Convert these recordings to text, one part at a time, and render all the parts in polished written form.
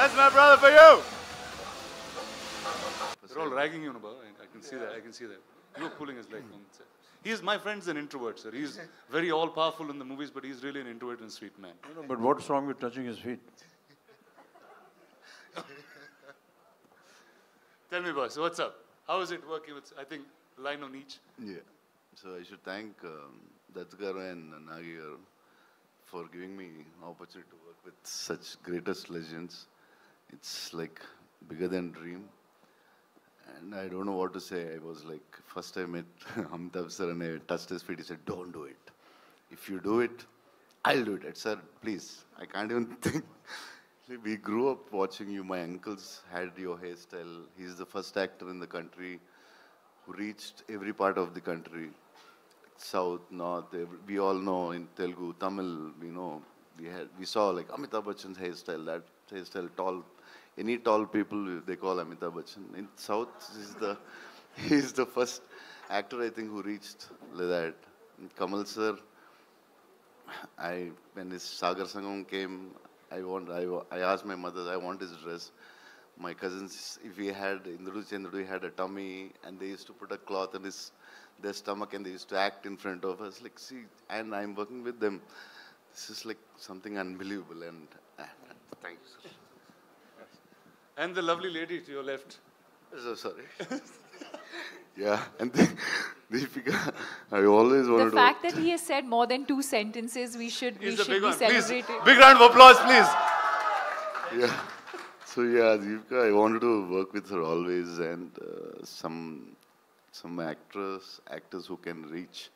That's my brother for you. They're all ragging you, Baba. I can see that. I can see that. You're pulling his leg on set. My friend's an introvert, sir. He's very all-powerful in the movies, but he's really an introvert and sweet man. No, but what's wrong with touching his feet? Tell me, boss, what's up? How is it working with, I think, line on each? Yeah. So I should thank Dutt garu and Nagi garu for giving me opportunity to work with such greatest legends. It's like bigger than dream. And I don't know what to say. I was like, first I met Amitabh sir and I touched his feet. He said, don't do it. If you do it, I'll do it. I said, sir, please. I can't even think. We grew up watching you. My uncles had your hairstyle. He's the first actor in the country who reached every part of the country. South, North, we all know in Telugu, Tamil, we saw like Amitabh Bachchan's hairstyle, that hairstyle, tall. Any tall people, they call Amitabh Bachchan. In South, he's the first actor, I think, who reached like that. And Kamal sir, when his Sagar Sangam came, I asked my mother, I want his dress. My cousins, if we had, Indru Chandru had a tummy, and they used to put a cloth on their stomach, and they used to act in front of us. Like, see, and I'm working with them. This is like something unbelievable, and thank you, sir. And the lovely lady to your left. So sorry. Yeah, and Deepika, I always wanted to... The fact that he has said more than 2 sentences, we should be celebrating. Please, big round of applause, please. Yeah. So yeah, Deepika, I wanted to work with her always, and some actors who can reach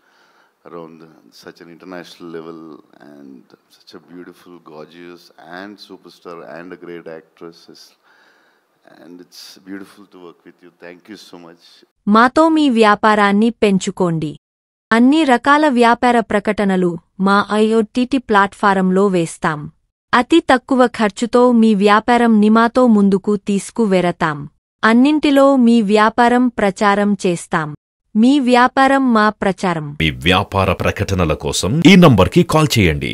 around such an international level, and such a beautiful, gorgeous, and superstar, and a great actress. And it's beautiful to work with you. Thank you so much. మాతో మీ వ్యాపారాన్ని పెంచుకోండి. అన్ని రకాల వ్యాపార ప్రకటనలు మా ఐఓటీటీ ప్లాట్ఫారంలో వేస్తాం. అతి తక్కువ ఖర్చుతో మీ వ్యాపారం నిమాతో ముందుకు తీసుకువెరతాం. అన్నింటిలో మీ వ్యాపారం ప్రచారం చేస్తాం. మీ వ్యాపారం మా ప్రచారం. మీ వ్యాపార ప్రకటనల కోసం ఈ నంబర్కి కాల్ చేయండి.